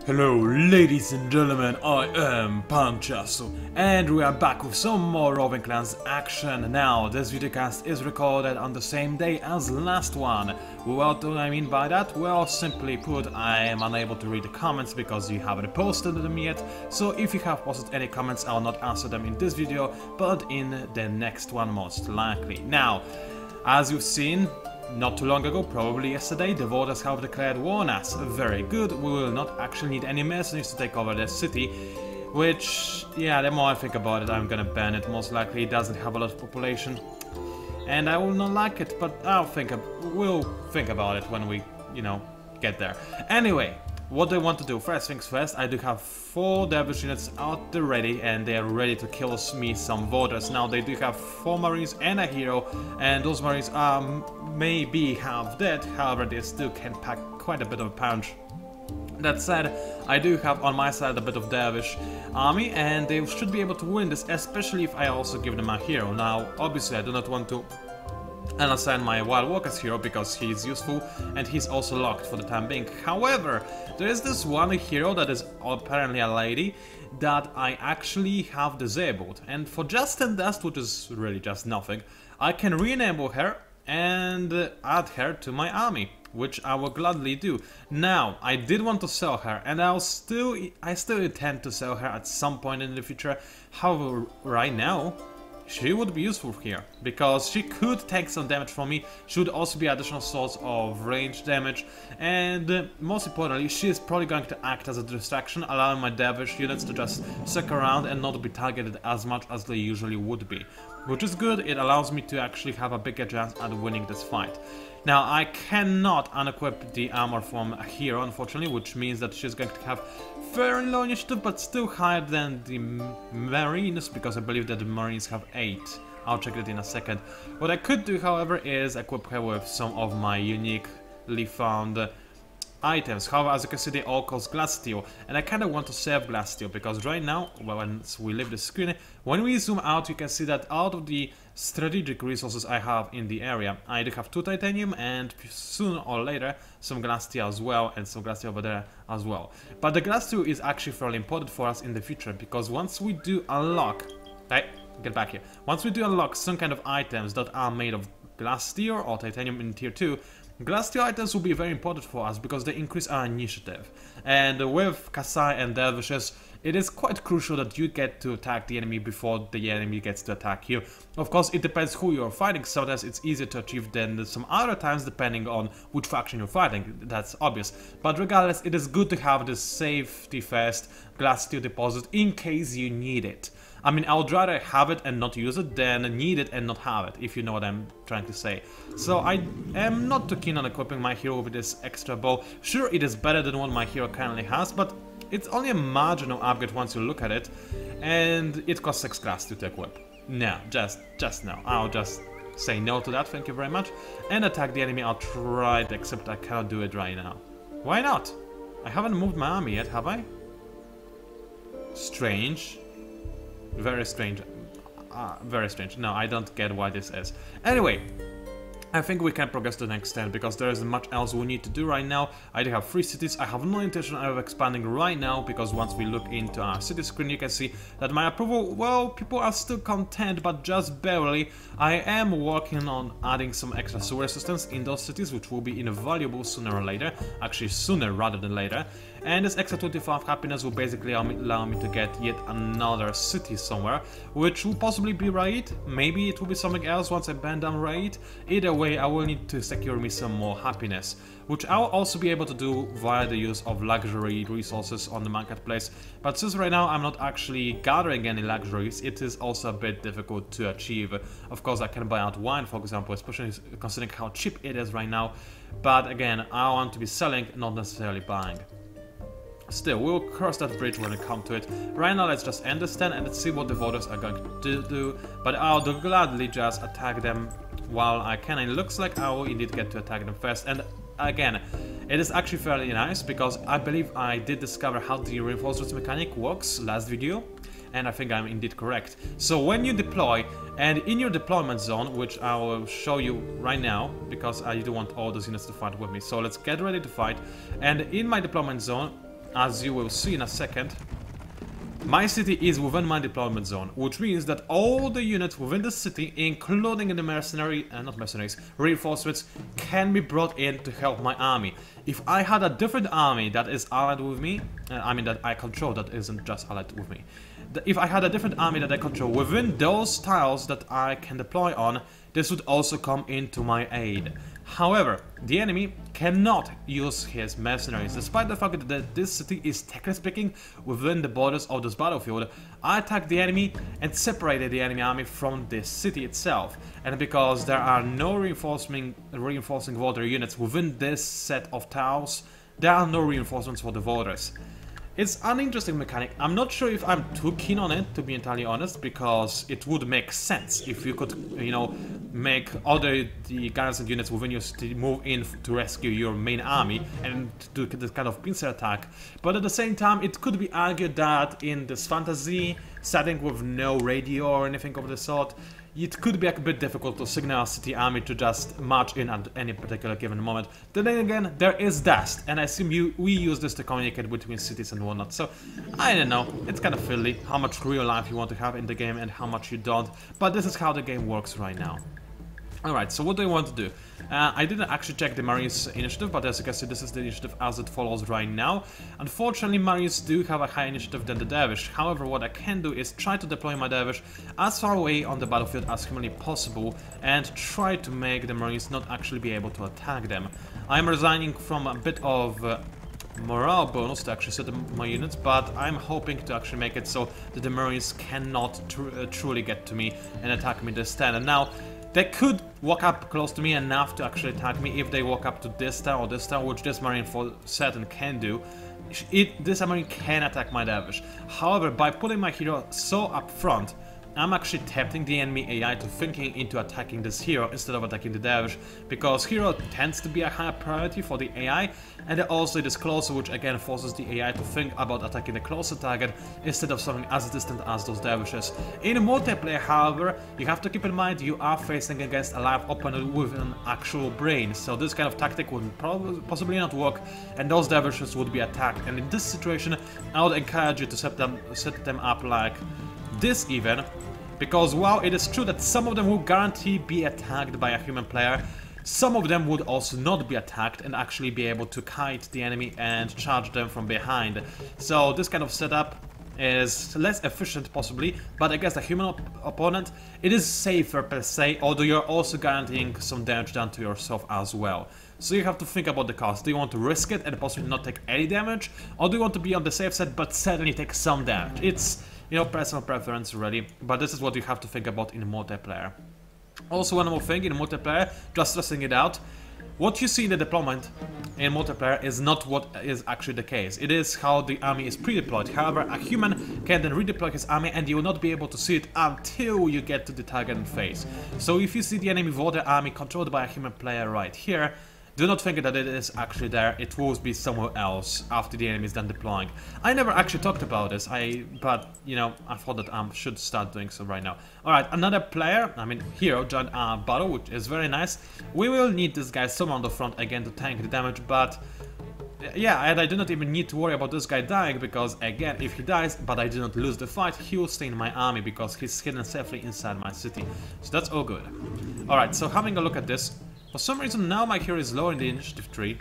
Hello ladies and gentlemen, I am PANCZASU and we are back with some more Roving Clans action. Now, this videocast is recorded on the same day as last one. What do I mean by that? Well, simply put, I am unable to read the comments because you haven't posted them yet. So if you have posted any comments, I'll not answer them in this video, but in the next one most likely. Now, as you've seen, not too long ago, probably yesterday, the voters have declared war on us. Very good, we will not actually need any mercenaries to take over the city. Which, yeah, the more I think about it, I'm gonna ban it. Most likely it doesn't have a lot of population. And I will not like it, but we'll think about it when we, get there. Anyway, what do I want to do? First things first, I do have 4 dervish units out there ready, and they are ready to kill me some voters. Now they do have 4 marines and a hero, and those marines are maybe half dead, however they still can pack quite a bit of a punch. That said, I do have on my side a bit of dervish army, and they should be able to win this, especially if I also give them a hero. Now, obviously I do not want to assign my Wild Walker's hero because he's useful and he's also locked for the time being. However, there is this one hero that is apparently a lady that I actually have disabled, and for just 10 dust, which is really just nothing, I can re-enable her and add her to my army, which I will gladly do. Now, I did want to sell her, and I still intend to sell her at some point in the future. However, right now she would be useful here, because she could take some damage from me, she would also be additional source of range damage, and most importantly, she is probably going to act as a distraction, allowing my dervish units to just stick around and not be targeted as much as they usually would be. Which is good, it allows me to actually have a bigger chance at winning this fight. Now, I cannot unequip the armor from a hero, unfortunately, which means that she's going to have very low initiative, but still higher than the Marines, because I believe that the Marines have 8. I'll check it in a second. What I could do, however, is equip her with some of my uniquely found items. However, as you can see, they all cost glass steel, and I kind of want to save glass steel because right now, well, once we leave the screen, when we zoom out, you can see that out of the strategic resources I have in the area, I do have 2 titanium and sooner or later some glass steel as well, and some glass steel over there as well. But the glass steel is actually fairly important for us in the future, because once we do unlock, get back here, once we do unlock some kind of items that are made of glass steel or titanium in tier 2, glass steel items will be very important for us because they increase our initiative. And with Kasai and dervishes, it is quite crucial that you get to attack the enemy before the enemy gets to attack you. Of course, it depends who you're fighting. Sometimes it's easier to achieve than some other times, depending on which faction you're fighting. That's obvious. But regardless, it is good to have this safety first glass steel deposit in case you need it. I mean, I would rather have it and not use it than need it and not have it, if you know what I'm trying to say. So I am not too keen on equipping my hero with this extra bow. Sure, it is better than what my hero currently has, but it's only a marginal upgrade once you look at it, and it costs 6 glass steel to equip. No, just no. I'll just say no to that, thank you very much, and attack the enemy outright, except I cannot do it right now. Why not? I haven't moved my army yet, have I? Strange. Very strange. Very strange. No, I don't get why this is. Anyway, I think we can progress to the next step because there isn't much else we need to do right now. I do have 3 cities. I have no intention of expanding right now because once we look into our city screen, you can see that my approval, well, people are still content, but just barely. I am working on adding some extra sewer systems in those cities, which will be invaluable sooner or later. Actually, sooner rather than later. And this extra 25 happiness will basically allow me to get yet another city somewhere, which will possibly be Raid. Maybe it will be something else once I ban down Raid. Either way, I will need to secure me some more happiness, which I will also be able to do via the use of luxury resources on the marketplace. But since right now I'm not actually gathering any luxuries, it is also a bit difficult to achieve. Of course, I can buy out wine, for example, especially considering how cheap it is right now. But again, I want to be selling, not necessarily buying. Still, we'll cross that bridge when we come to it. Right now, let's just end this turn and let's see what the voters are going to do. But I'll gladly just attack them while I can. And it looks like I will indeed get to attack them first. And again, it is actually fairly nice because I believe I did discover how the reinforcements mechanic works last video. And I think I'm indeed correct. So when you deploy, and in your deployment zone, which I will show you right now, because I do want all those units to fight with me. So let's get ready to fight. And in my deployment zone, as you will see in a second, my city is within my deployment zone, which means that all the units within the city, including the not mercenaries, reinforcements, can be brought in to help my army. If I had a different army that is allied with me, I mean that I control, that isn't just allied with me. If I had a different army that I control within those tiles that I can deploy on, this would also come into my aid. However, the enemy cannot use his mercenaries. Despite the fact that this city is technically speaking within the borders of this battlefield, I attacked the enemy and separated the enemy army from this city itself. And because there are no reinforcing border units within this set of tiles, there are no reinforcements for the borders. It's an interesting mechanic. I'm not sure if I'm too keen on it, to be entirely honest, because it would make sense if you could, you know, make all the garrison units within your city move in to rescue your main army and do this kind of pincer attack. But at the same time, it could be argued that in this fantasy setting with no radio or anything of the sort, it could be a bit difficult to signal a city army to just march in at any particular given moment. Then again, there is dust, and I assume we use this to communicate between cities and whatnot. So, I don't know, it's kind of fiddly how much real life you want to have in the game and how much you don't, but this is how the game works right now. Alright, so what do I want to do? I didn't actually check the Marines initiative, but as you can see, this is the initiative as it follows right now. Unfortunately, Marines do have a higher initiative than the Dervish. However, what I can do is try to deploy my Dervish as far away on the battlefield as humanly possible and try to make the Marines not actually be able to attack them. I'm resigning from a bit of morale bonus to actually set up my units, but I'm hoping to actually make it so that the Marines cannot truly get to me and attack me this turn. And now, they could walk up close to me enough to actually attack me if they walk up to this tower or this tower, which this Marine for certain can do. This Marine can attack my Dervish. However, by putting my hero so up front, I'm actually tempting the enemy AI to thinking into attacking this hero instead of attacking the Dervish, because hero tends to be a higher priority for the AI, and also it is closer, which again forces the AI to think about attacking the closer target instead of something as distant as those Dervishes. In multiplayer, however, you have to keep in mind you are facing against a live opponent with an actual brain, so this kind of tactic would possibly not work, and those Dervishes would be attacked. And in this situation, I would encourage you to set them up like this even, because while it is true that some of them will guarantee be attacked by a human player, some of them would also not be attacked and actually be able to kite the enemy and charge them from behind. So this kind of setup is less efficient possibly, but against a human opponent it is safer per se, although you're also guaranteeing some damage done to yourself as well. So you have to think about the cost. Do you want to risk it and possibly not take any damage, or do you want to be on the safe side but certainly take some damage? It's, you know, personal preference really, but this is what you have to think about in multiplayer. Also, one more thing in multiplayer, just stressing it out, what you see in the deployment in multiplayer is not what is actually the case. It is how the army is pre-deployed. However, a human can then redeploy his army and you will not be able to see it until you get to the target phase. So if you see the enemy border army controlled by a human player right here, do not think that it is actually there. It will be somewhere else after the enemy is done deploying. I never actually talked about this, but you know, I thought that I should start doing so right now. Alright, another player, hero, joined our battle, which is very nice. We will need this guy somewhere on the front again to tank the damage, but yeah, and I do not even need to worry about this guy dying, because again, if he dies, but I do not lose the fight, he will stay in my army because he's hidden safely inside my city. So that's all good. Alright, so having a look at this, for some reason now my hero is lower in the initiative tree,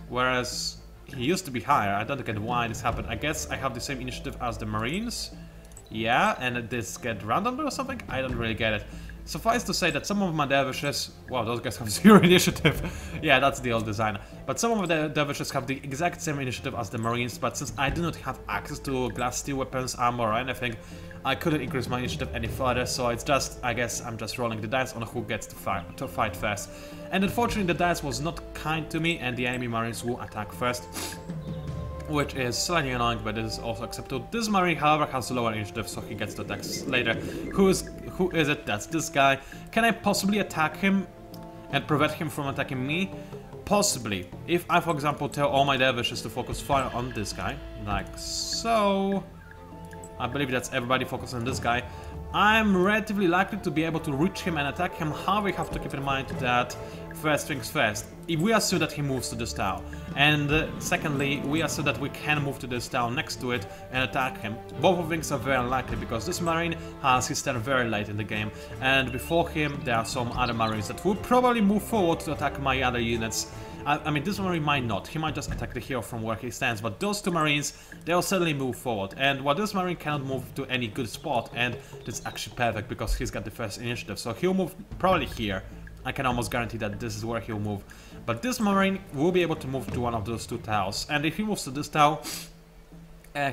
whereas he used to be higher. I don't get why this happened. I guess I have the same initiative as the Marines. Yeah, and this get random or something? I don't really get it. Suffice to say that some of my Dervishes, wow, those guys have 0 initiative. Yeah, that's the old design. But some of the Dervishes have the exact same initiative as the Marines, but since I do not have access to glass steel weapons, armor or anything, I couldn't increase my initiative any further, so it's just, I guess I'm just rolling the dice on who gets to fight first. And unfortunately the dice was not kind to me and the enemy Marines will attack first, which is slightly annoying, but it is also acceptable. This Marine, however, has lower initiative, so he gets to attack later. Who is it? That's this guy. Can I possibly attack him and prevent him from attacking me? Possibly. If I, for example, tell all my Dervishes to focus fire on this guy, like so. I believe that's everybody focused on this guy. I'm relatively likely to be able to reach him and attack him. However, we have to keep in mind that first things first, if we assume that he moves to this tower, and secondly, we assume that we can move to this tower next to it and attack him. Both of things are very unlikely because this marine has his turn very late in the game, and before him there are some other marines that will probably move forward to attack my other units. I mean, this marine might not, he might just attack the hero from where he stands, but those two marines, they'll certainly move forward. And while this marine cannot move to any good spot, and that's actually perfect because he's got the first initiative, so he'll move probably here. I can almost guarantee that this is where he'll move. But this marine will be able to move to one of those two towers, and if he moves to this tower,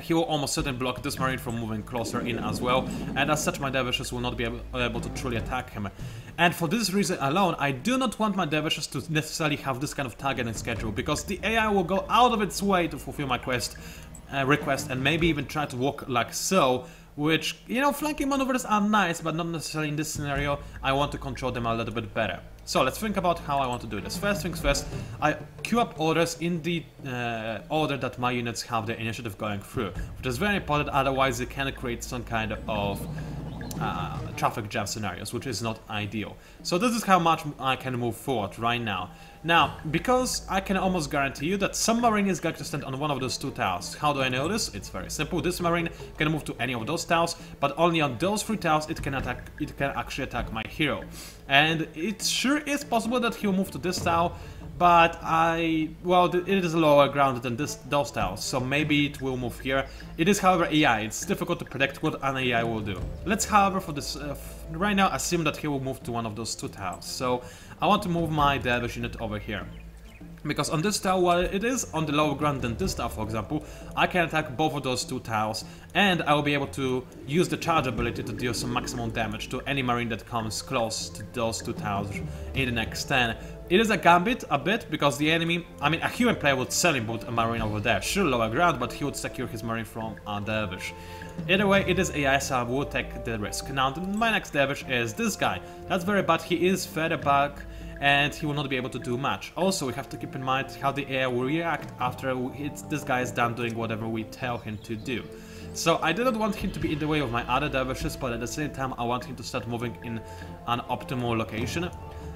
he will almost certainly block this marine from moving closer in as well, and as such my dervishes will not be able to truly attack him. And for this reason alone, I do not want my dervishes to necessarily have this kind of targeting schedule, because the AI will go out of its way to fulfill my request, and maybe even try to walk like so, which, you know, flanking maneuvers are nice, but not necessarily in this scenario. I want to control them a little bit better. So let's think about how I want to do this. First things first, I queue up orders in the order that my units have the initiative going through, which is very important, otherwise it can create some kind of traffic jam scenarios, which is not ideal. So this is how much I can move forward right now. Now, because I can almost guarantee you that some marine is going to stand on one of those two towers. How do I know this? It's very simple. This marine can move to any of those towers, but only on those three towers it can actually attack my hero. And it sure is possible that he'll move to this tower, but well, it is lower ground than those towers, so maybe it will move here. It is, however, AI. It's difficult to predict what an AI will do. Let's, however, for this right now, assume that he will move to one of those two towers. So I want to move my dervish unit over here, because on this tower, while it is on the lower ground than this tower, for example, I can attack both of those two towers, and I will be able to use the charge ability to deal some maximum damage to any marine that comes close to those two towers in the next turn. It is a gambit a bit, because the enemy, I mean, a human player would certainly put a marine over there, sure, lower ground, but he would secure his marine from a dervish. Either way, it is AI, so I will take the risk. Now, my next dervish is this guy. That's very bad, he is further back, and he will not be able to do much. Also, we have to keep in mind how the AI will react after this guy is done doing whatever we tell him to do. So I do not want him to be in the way of my other dervishes, but at the same time I want him to start moving in an optimal location.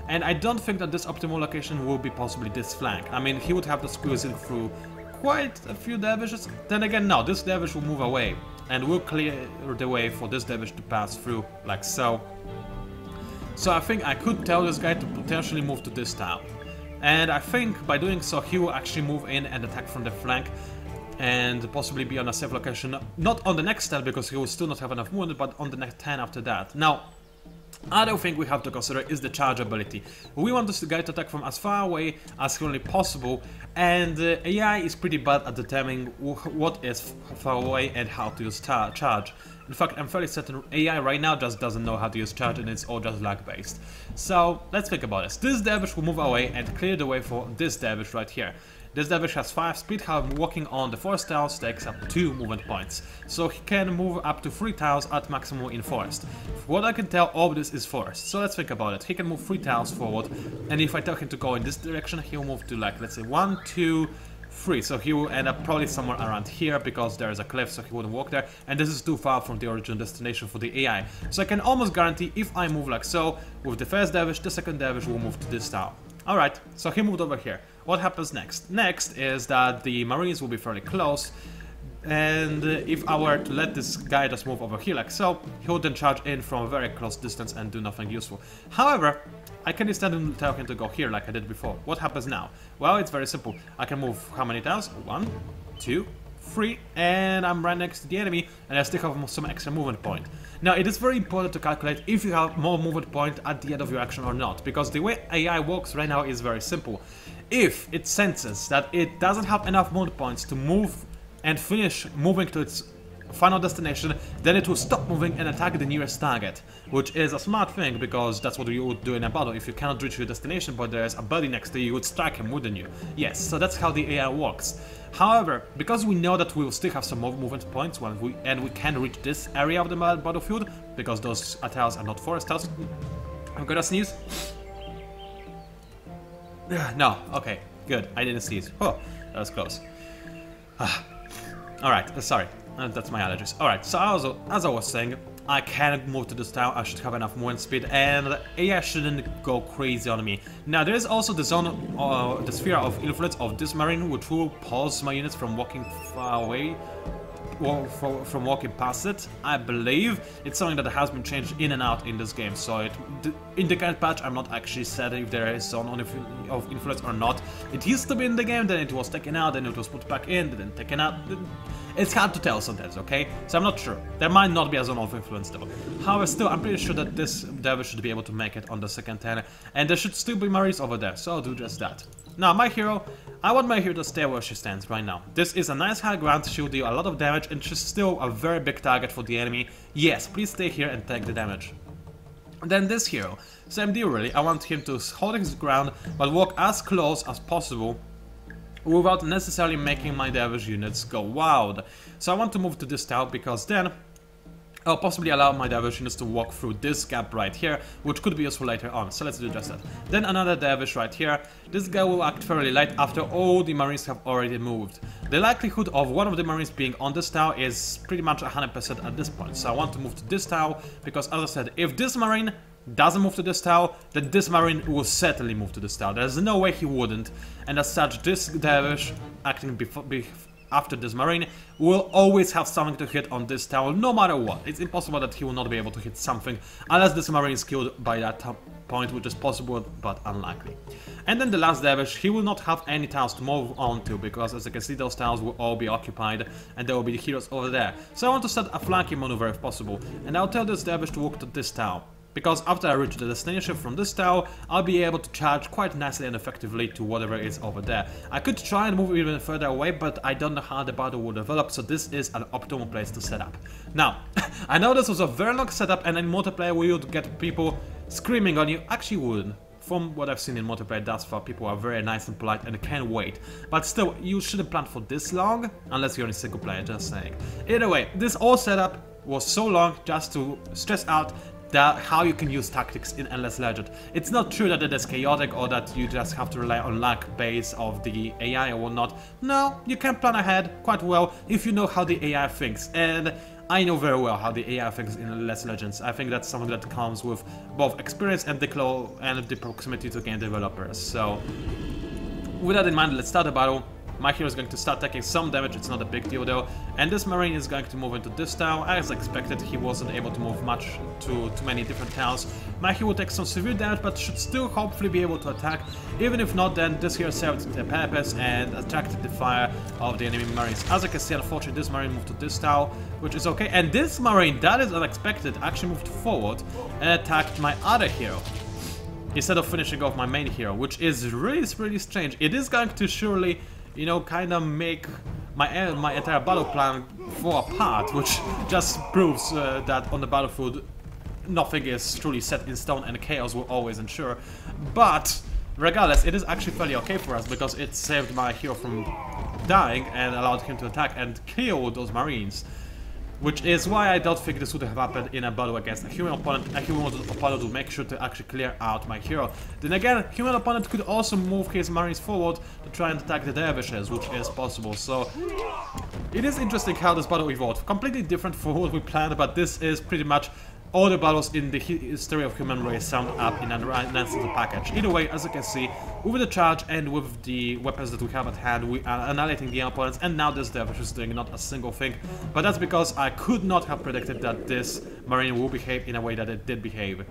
And I don't think that this optimal location will be possibly this flank. I mean, he would have to squeeze in through quite a few dervishes. Then again, no, this dervish will move away and will clear the way for this dervish to pass through, like so. So I think I could tell this guy to potentially move to this tower. And I think by doing so, he will actually move in and attack from the flank and possibly be on a safe location. Not on the next turn, because he will still not have enough movement, but on the next turn after that. Now, other thing we have to consider is the charge ability. We want this guy to attack from as far away as humanly possible, and AI is pretty bad at determining what is far away and how to use charge. In fact, I'm fairly certain AI right now just doesn't know how to use charge, and it's all just lag based. So let's think about this. This dervish will move away and clear the way for this dervish right here. This dervish has 5 speed, however walking on the forest tiles takes up 2 movement points, so he can move up to 3 tiles at maximum in forest. What I can tell, all this is forest, so let's think about it. He can move 3 tiles forward, and if I tell him to go in this direction, he'll move to, like, let's say 1, 2, 3, so he will end up probably somewhere around here, because there is a cliff, so he wouldn't walk there, and this is too far from the original destination for the AI. So I can almost guarantee if I move like so, with the first dervish, the second dervish will move to this tower. Alright, so he moved over here. What happens next? Next is that the marines will be fairly close, and if I were to let this guy just move over here like so, he would then charge in from a very close distance and do nothing useful. However, I can instead tell him to go here like I did before. What happens now? Well, it's very simple. I can move how many tiles? 1, 2, 3, and I'm right next to the enemy, and I still have some extra movement point. Now, it is very important to calculate if you have more movement point at the end of your action or not, because the way AI works right now is very simple. If it senses that it doesn't have enough movement points to move and finish moving to its final destination, then it will stop moving and attack the nearest target, which is a smart thing, because that's what you would do in a battle. If you cannot reach your destination but there's a buddy next to you, you would strike him, wouldn't you? Yes, so that's how the AI works. However, because we know that we will still have some more movement points and we can reach this area of the battlefield, because those tiles are not forest tiles. I'm gonna sneeze. No, okay, good, I didn't sneeze. Oh, that was close. Alright, sorry. That's my allergies. Alright, so as I was saying, I can move to this town, I should have enough movement speed, and AI shouldn't go crazy on me. Now there is also the zone, the sphere of influence of this marine, which will pause my units from walking far away, from walking past it. I believe it's something that has been changed in and out in this game, so in the current patch I'm not actually certain if there is zone of influence or not. It used to be in the game, then it was taken out, then it was put back in, then taken out. It's hard to tell sometimes, okay? So I'm not sure. There might not be a zone of influence though. However, still, I'm pretty sure that this devil should be able to make it on the second turn, and there should still be Marines over there, so I'll do just that. Now, my hero, I want my hero to stay where she stands right now. This is a nice high ground, she'll deal a lot of damage, and she's still a very big target for the enemy. Yes, please stay here and take the damage. Then this hero, same deal really, I want him to hold his ground, but walk as close as possible, without necessarily making my damage units go wild. So I want to move to this tower because then I'll possibly allow my dervish units to walk through this gap right here, which could be useful later on, so let's do just that. Then another dervish right here. This guy will act fairly light after all the marines have already moved. The likelihood of one of the marines being on this tower is pretty much 100% at this point, so I want to move to this tower, because as I said, if this marine doesn't move to this tower, then this marine will certainly move to this tower. There's no way he wouldn't, and as such, this dervish acting after this marine will always have something to hit on this tower, no matter what. It's impossible that he will not be able to hit something unless this marine is killed by that point, which is possible but unlikely. And then the last dervish, he will not have any towers to move on to, because as you can see, those towers will all be occupied and there will be the heroes over there. So I want to set a flanking maneuver if possible, and I'll tell this dervish to walk to this tower, because after I reach the destination from this tower, I'll be able to charge quite nicely and effectively to whatever is over there. I could try and move even further away, but I don't know how the battle will develop, so this is an optimal place to set up. Now, I know this was a very long setup, and in multiplayer we would get people screaming on you. Actually wouldn't. From what I've seen in multiplayer thus far, people are very nice and polite and can wait. But still, you shouldn't plan for this long, unless you're in single player, just saying. Either way, this whole setup was so long just to stress out how you can use tactics in Endless Legend. It's not true that it is chaotic or that you just have to rely on luck base of the AI or whatnot. No, you can plan ahead quite well if you know how the AI thinks, and I know very well how the AI thinks in Endless Legends. I think that's something that comes with both experience and the proximity to game developers. So with that in mind, let's start the battle. My hero is going to start taking some damage, it's not a big deal though, and this marine is going to move into this tower. As expected, he wasn't able to move much to too many different towers. My hero will take some severe damage, but should still hopefully be able to attack. Even if not, then this hero served the purpose and attracted the fire of the enemy marines. As you can see, unfortunately, this marine moved to this tower, which is okay, and this marine, that is unexpected, actually moved forward and attacked my other hero, instead of finishing off my main hero, which is really strange. It is going to surely, you know, kind of make my entire battle plan fall apart, which just proves that on the battlefield nothing is truly set in stone and chaos will always ensure. But regardless, it is actually fairly okay for us, because it saved my hero from dying and allowed him to attack and kill those marines. Which is why I don't think this would have happened in a battle against a human opponent. A human opponent would make sure to actually clear out my hero. Then again, human opponent could also move his marines forward to try and attack the dervishes, which is possible. So it is interesting how this battle evolved. Completely different from what we planned, but this is pretty much all the battles in the history of human race summed up in a nice little package. Either way, as you can see, with the charge and with the weapons that we have at hand, we are annihilating the opponents, and now this dervish is doing not a single thing. But that's because I could not have predicted that this marine will behave in a way that it did behave.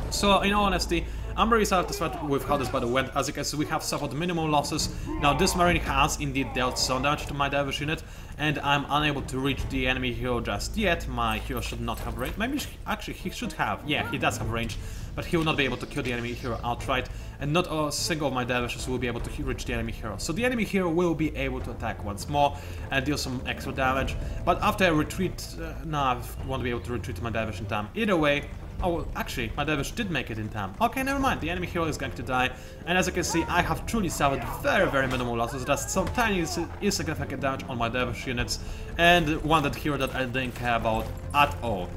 So, in all honesty, I'm very satisfied with how this battle went. As you can see, we have suffered minimal losses. Now, this marine has indeed dealt some damage to my dervish unit, and I'm unable to reach the enemy hero just yet. My hero should not have range. Maybe, actually, he should have. Yeah, he does have range, but he will not be able to kill the enemy hero outright, and not a single of my dervishes will be able to reach the enemy hero. So the enemy hero will be able to attack once more and deal some extra damage, but after I retreat, I won't be able to retreat to my dervish in time. Either way, oh, well, actually, my dervish did make it in time. Okay, never mind, the enemy hero is going to die, and as you can see, I have truly suffered very minimal losses. Just some tiny insignificant damage on my dervish units, and one that hero that I didn't care about at all.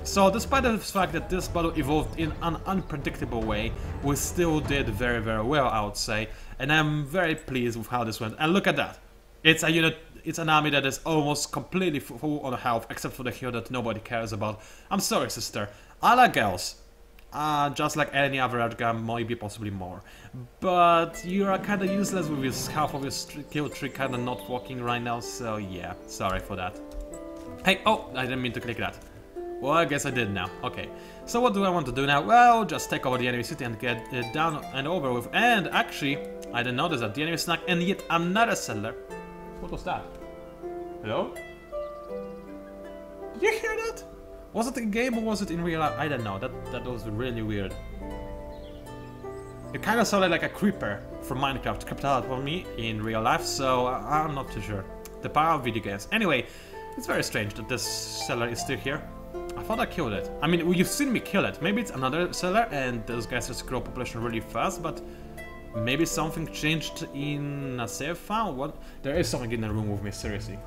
So, despite the fact that this battle evolved in an unpredictable way, we still did very well, I would say, and I'm very pleased with how this went. And look at that! It's a unit it's an army that is almost completely full on health, except for the hero that nobody cares about. I'm sorry, sister. I like girls. Just like any other red guy, maybe possibly more. But you are kinda useless with your half of your skill tree kinda not working right now, so yeah, sorry for that. Hey, oh, I didn't mean to click that. Well, I guess I did now. Okay, so what do I want to do now? Well, just take over the enemy city and get it down and over with. And actually, I didn't notice that the enemy snack and yet another settler. What was that? Hello? Did you hear that? Was it in game or was it in real life? I don't know. That was really weird. It kind of sounded like a creeper from Minecraft creeped out on me in real life, so I'm not too sure. The power of video games. Anyway, it's very strange that this settler is still here. I thought I killed it. I mean, you've seen me kill it. Maybe it's another settler and those guys just grow population really fast, but maybe something changed in a save file? What? There is something in the room with me, seriously.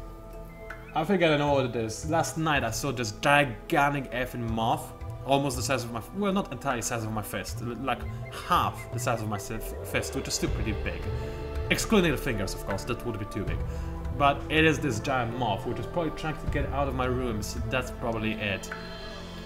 I think I know what it is. Last night I saw this gigantic effing moth, almost the size of my, well, not entirely the size of my fist, like half the size of my fist, which is still pretty big. Excluding the fingers, of course, that would be too big. But it is this giant moth, which is probably trying to get out of my room, so that's probably it.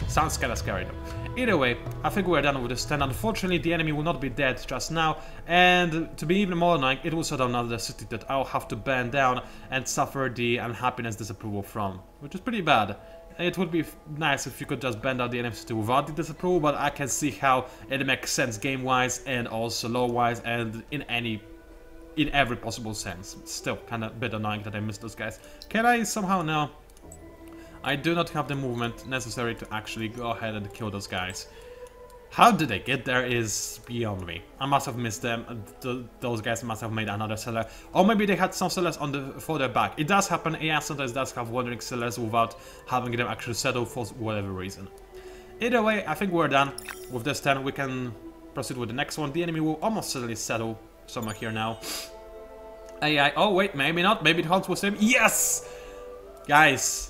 Sounds kinda scary though. Either way, I think we're done with this stand. Unfortunately, the enemy will not be dead just now, and to be even more annoying, it will set down another city that I'll have to burn down and suffer the unhappiness disapproval from, which is pretty bad. It would be nice if you could just burn down the enemy city without the disapproval, but I can see how it makes sense game-wise and also lore-wise and in every possible sense. Still kinda a bit annoying that I missed those guys. Can I somehow know? I do not have the movement necessary to actually go ahead and kill those guys. How did they get there is beyond me. I must have missed them. Those guys must have made another cellar. Or maybe they had some cellars on the further back. It does happen, yeah, sometimes does have wandering cellars without having them actually settle for whatever reason. Either way, I think we're done with this turn. We can proceed with the next one. The enemy will almost certainly settle somewhere here now. AI, oh wait, maybe not. Maybe it holds with him. Yes! Guys.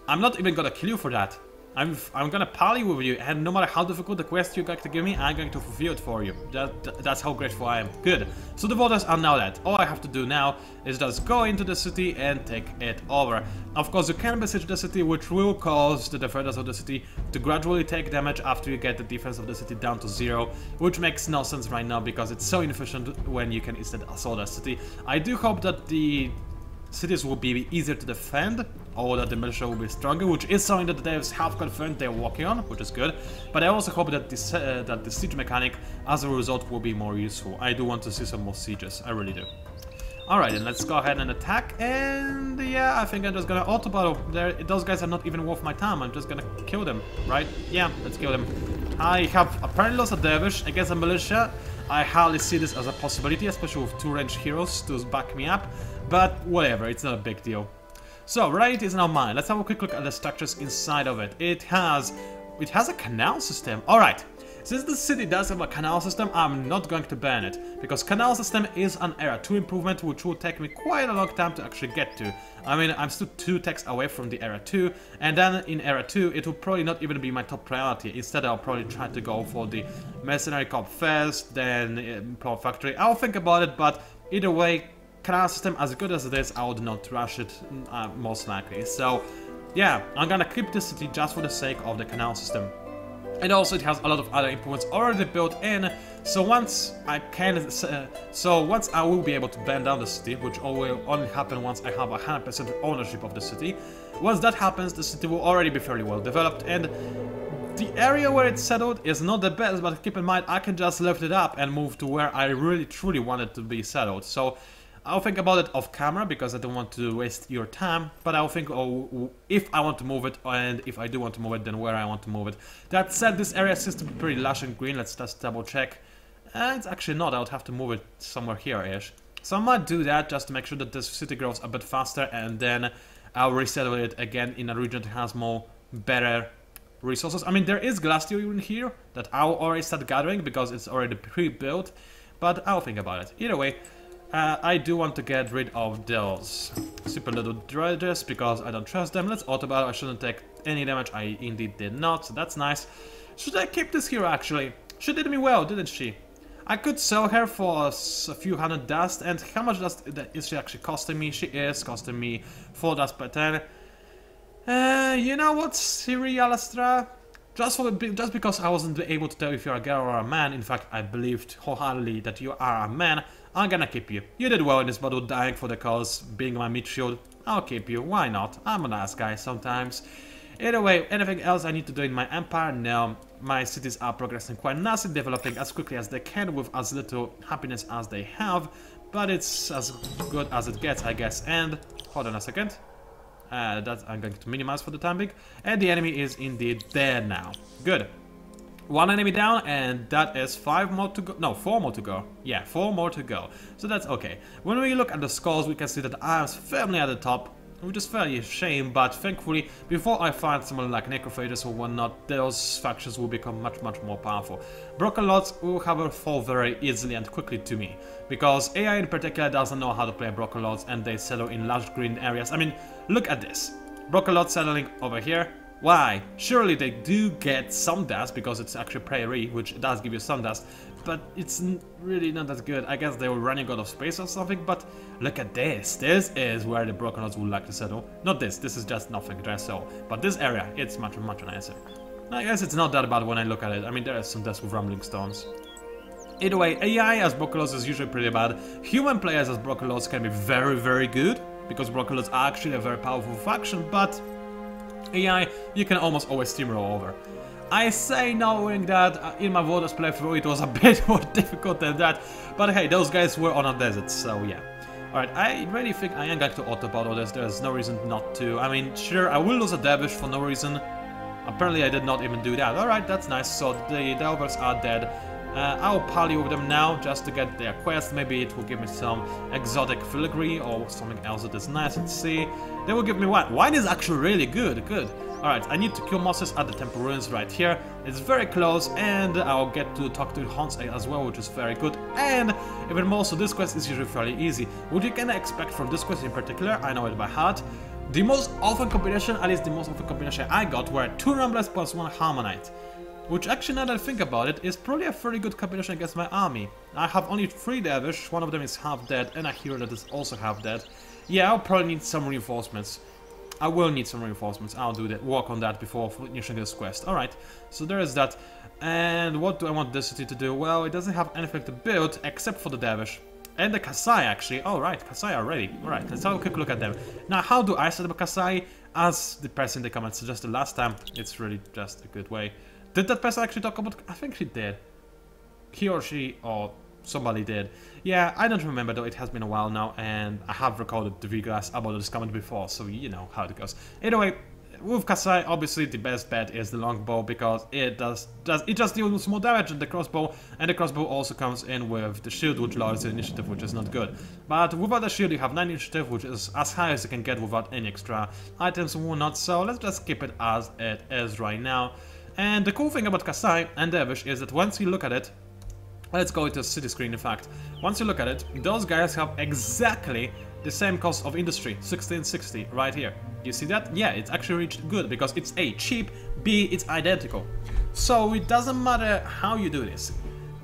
I'm not even gonna kill you for that. I'm gonna parley with you, and no matter how difficult the quest you're going to give me, I'm going to fulfill it for you. That's how grateful I am. Good. So the voters are now dead. All I have to do now is just go into the city and take it over. Of course, you can besiege the city, which will cause the defenders of the city to gradually take damage after you get the defense of the city down to 0, which makes no sense right now because it's so inefficient when you can instead assault a city. I do hope that the cities will be easier to defend, or that the militia will be stronger, which is something that the devs have confirmed they're working on, which is good. But I also hope that the siege mechanic, as a result, will be more useful. I do want to see some more sieges, I really do. Alright, then let's go ahead and attack, and yeah, I think I'm just gonna auto-battle. Those guys are not even worth my time, I'm just gonna kill them, right? Yeah, let's kill them. I have apparently lost a dervish against a militia. I hardly see this as a possibility, especially with 2 ranged heroes to back me up. But whatever, it's not a big deal. So, right is now mine. Let's have a quick look at the structures inside of it. It has a canal system. Alright, since the city does have a canal system, I'm not going to ban it. Because canal system is an Era 2 improvement, which will take me quite a long time to actually get to. I mean, I'm still 2 techs away from the Era 2, and then in Era 2, it will probably not even be my top priority. Instead, I'll probably try to go for the Mercenary Corps first, then Pro Factory. I'll think about it, but either way, canal system, as good as it is, I would not rush it, most likely. So, yeah, I'm gonna keep this city just for the sake of the canal system. And also, it has a lot of other improvements already built in. So once I will be able to burn down the city, which will only happen once I have 100% ownership of the city. Once that happens, the city will already be fairly well developed, and the area where it's settled is not the best. But keep in mind, I can just lift it up and move to where I really truly want it to be settled. So I'll think about it off camera because I don't want to waste your time, but I'll think, oh, if I want to move it, and if I do want to move it, then where I want to move it. That said, this area seems to be pretty lush and green. Let's just double check. It's actually not. I would have to move it somewhere here-ish. So I might do that just to make sure that this city grows a bit faster, and then I'll resettle it again in a region that has better resources. I mean, there is glasssteel in here that I'll already start gathering because it's already pre-built, but I'll think about it. Either way, I do want to get rid of those super little dredges because I don't trust them. Let's auto battle. I shouldn't take any damage. I indeed did not, so that's nice. Should I keep this hero actually? She did me well, didn't she? I could sell her for a few hundred dust, and how much dust is she actually costing me? She is costing me 4 dust per turn. You know what, Siri-Alastra? Just because I wasn't able to tell if you're a girl or a man, in fact I believed wholeheartedly that you are a man, I'm gonna keep you. You did well in this battle, dying for the cause, being my meat shield. I'll keep you, why not? I'm a nice guy sometimes. Either way, anything else I need to do in my empire? No. My cities are progressing quite nicely, developing as quickly as they can with as little happiness as they have, but it's as good as it gets, I guess. And hold on a second. That I'm going to minimize for the time being. And the enemy is indeed there now. Good. 1 enemy down, and that is 5 more to go. No, 4 more to go. Yeah, 4 more to go. So that's okay. When we look at the scores, we can see that I am firmly at the top, which is fairly a shame, but thankfully, before I find someone like Necrophages or whatnot, those factions will become much more powerful. Broken Lords will, however, fall very easily and quickly to me, because AI in particular doesn't know how to play Broken Lords, and they settle in large green areas. I mean, look at this. Broken Lords settling over here. Why? Surely they do get some dust, because it's actually prairie, which does give you some dust, but it's really not that good. I guess they were running out of space or something, but look at this. This is where the Broken Lords would like to settle. Not this is just nothing, just so. But this area, it's much nicer. I guess it's not that bad when I look at it. I mean, there is some dust with rumbling stones. Either way, AI as Broken Lords is usually pretty bad. Human players as Broken Lords can be very good, because Broken Lords are actually a very powerful faction, but AI, you can almost always steamroll over. I say knowing that in my Voters playthrough it was a bit more difficult than that, but hey, those guys were on a desert, so yeah. Alright, I really think I am going to auto-battle this, there's no reason not to. I mean, sure, I will lose a dervish for no reason. Apparently I did not even do that. Alright, that's nice, so the delvers are dead. I'll parley with them now just to get their quest. Maybe it will give me some exotic filigree or something else that is nice. Let's see. They will give me wine. Wine is actually really good. Alright, I need to kill monsters at the temple ruins right here. It's very close, and I'll get to talk to Hans as well, which is very good. And even more so, this quest is usually fairly easy. What you can expect from this quest in particular, I know it by heart. The most often combination, at least the most often combination I got, were 2 Ramblers plus 1 Harmonite. Which actually, now that I think about it, is probably a very good combination against my army. I have only 3 dervish, one of them is half dead, and a hero that is also half dead. Yeah, I'll probably need some reinforcements. I will need some reinforcements. I'll do that, work on that before finishing this quest. Alright, so there is that. And what do I want this city to do? Well, it doesn't have anything to build except for the dervish. And the Kasai, actually. Alright, Kasai are ready. Alright, let's have a quick look at them. Now, how do I set up a Kasai? As the person in the comments suggested last time, it's really just a good way. Did that person actually talk about... I think she did. He or she or somebody did. Yeah, I don't remember though, it has been a while now, and I have recorded the videos about this comment before, so you know how it goes. Anyway, with Kasai, obviously the best bet is the longbow, because it just deals more damage than the crossbow, and the crossbow also comes in with the shield, which lowers the initiative, which is not good. But without the shield you have 9 initiative, which is as high as you can get without any extra items and whatnot, so let's just keep it as it is right now. And the cool thing about Kasai and Dervish is that once you look at it, let's go to city screen in fact, once you look at it, those guys have exactly the same cost of industry, 1660, right here. You see that? Yeah, it's actually reached good, because it's A, cheap, B, it's identical. So it doesn't matter how you do this.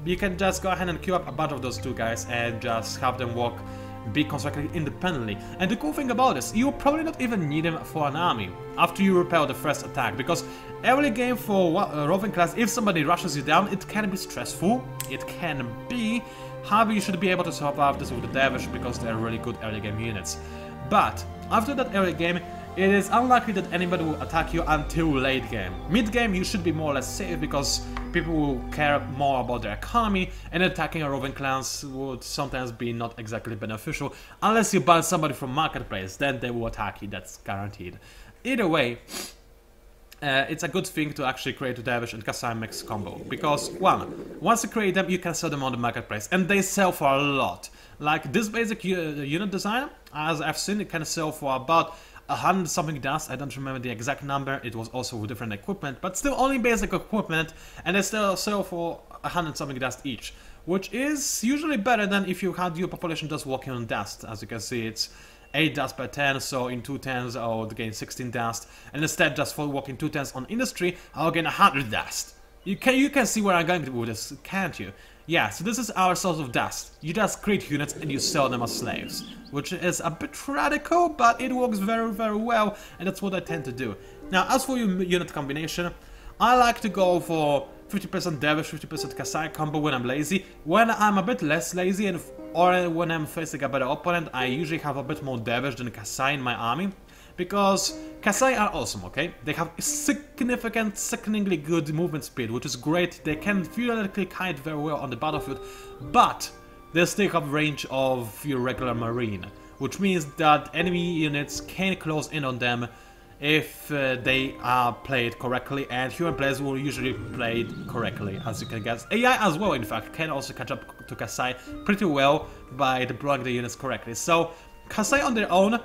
You can just go ahead and queue up a bunch of those 2 guys and just have them walk, be constructed independently. And the cool thing about this, you'll probably not even need them for an army after you repel the first attack, because early game for Roving Clans, if somebody rushes you down, it can be stressful, it can be. However, you should be able to survive this with the Dervish, because they're really good early game units. But after that early game, it is unlikely that anybody will attack you until late game. Mid game you should be more or less safe, because people will care more about their economy, and attacking a Roving Clans would sometimes be not exactly beneficial, unless you ban somebody from Marketplace, then they will attack you, that's guaranteed. Either way, it's a good thing to actually create a Dervish and Kasai mix combo, because once you create them, you can sell them on the Marketplace, and they sell for a lot. Like this basic unit design, as I've seen, it can sell for about 100 something dust. I don't remember the exact number, it was also with different equipment, but still only basic equipment, and they still sell for 100 something dust each, which is usually better than if you had your population just walking on dust. As you can see, it's 8 dust per turn, so in 2 turns I would gain 16 dust, and instead just for walking 2 turns on industry, I'll gain 100 dust. You can see where I'm going with this, can't you? Yeah, so this is our source of dust. You just create units and you sell them as slaves, which is a bit radical, but it works very, very well, and that's what I tend to do. Now, as for your unit combination, I like to go for 50% Dervish, 50% Kasai combo when I'm lazy. When I'm a bit less lazy or when I'm facing a better opponent, I usually have a bit more Dervish than Kasai in my army. Because Kasai are awesome, okay? They have significant, sickeningly good movement speed, which is great. They can theoretically kite very well on the battlefield, but they still have range of your regular marine, which means that enemy units can close in on them if they are played correctly, and human players will usually play it correctly, as you can guess. AI as well, in fact, can also catch up to Kasai pretty well by deploying the units correctly. So Kasai on their own,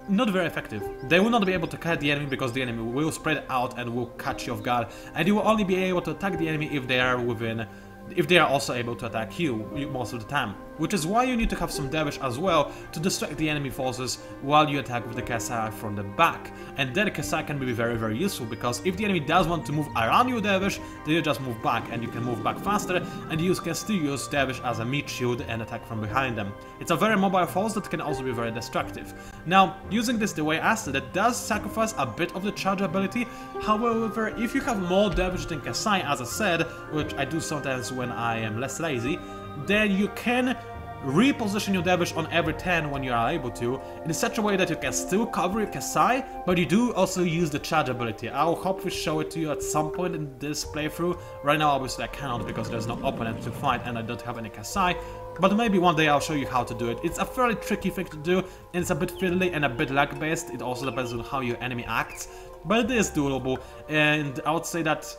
not very effective. They will not be able to catch the enemy because the enemy will spread out and will catch you off guard, and you will only be able to attack the enemy if they are also able to attack you most of the time. Which is why you need to have some Dervish as well to distract the enemy forces while you attack with the Kasai from the back. And then Kasai can be very, very useful, because if the enemy does want to move around your Dervish, then you just move back and you can move back faster, and you can still use Dervish as a meat shield and attack from behind them. It's a very mobile force that can also be very destructive. Now, using this the way I said, it does sacrifice a bit of the charge ability. However, if you have more Dervish than Kasai, as I said, which I do sometimes when I am less lazy, then you can reposition your Dervish on every turn when you are able to, in such a way that you can still cover your Kasai, but you do also use the charge ability. I'll hopefully show it to you at some point in this playthrough. Right now, obviously, I cannot because there's no opponent to fight and I don't have any Kasai, but maybe one day I'll show you how to do it. It's a fairly tricky thing to do, and it's a bit fiddly and a bit lag-based. It also depends on how your enemy acts, but it is doable, and I would say that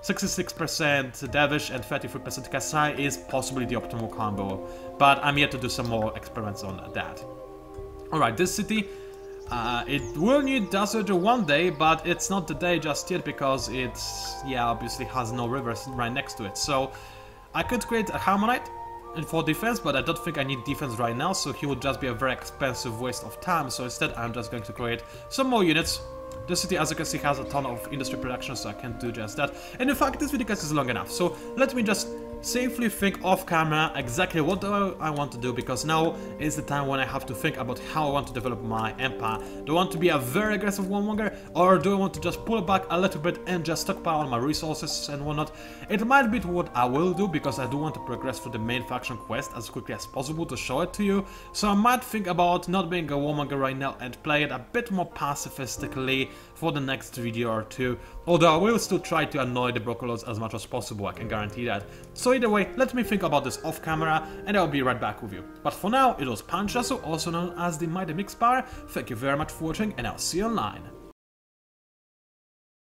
66% Dervish and 33% Kasai is possibly the optimal combo, but I'm yet to do some more experiments on that. Alright, this city, it will need Desert one day, but it's not the day just yet because it, obviously has no rivers right next to it. So I could create a Harmonite for defense, but I don't think I need defense right now, so he would just be a very expensive waste of time. So instead, I'm just going to create some more units. The city, as you can see, has a ton of industry production, so I can't do just that. And in fact, this video is long enough, so let me just safely think off camera exactly what do I want to do, because now is the time when I have to think about how I want to develop my empire. Do I want to be a very aggressive warmonger, or do I want to just pull back a little bit and just stockpile on my resources and whatnot? It might be what I will do, because I do want to progress through the main faction quest as quickly as possible to show it to you. So I might think about not being a warmonger right now and play it a bit more pacifistically for the next video or two, although I will still try to annoy the Brocolos as much as possible, I can guarantee that. So either way, let me think about this off camera and I'll be right back with you. But for now, it was PANCZASU, also known as the Mighty Mix Power. Thank you very much for watching, and I'll see you online.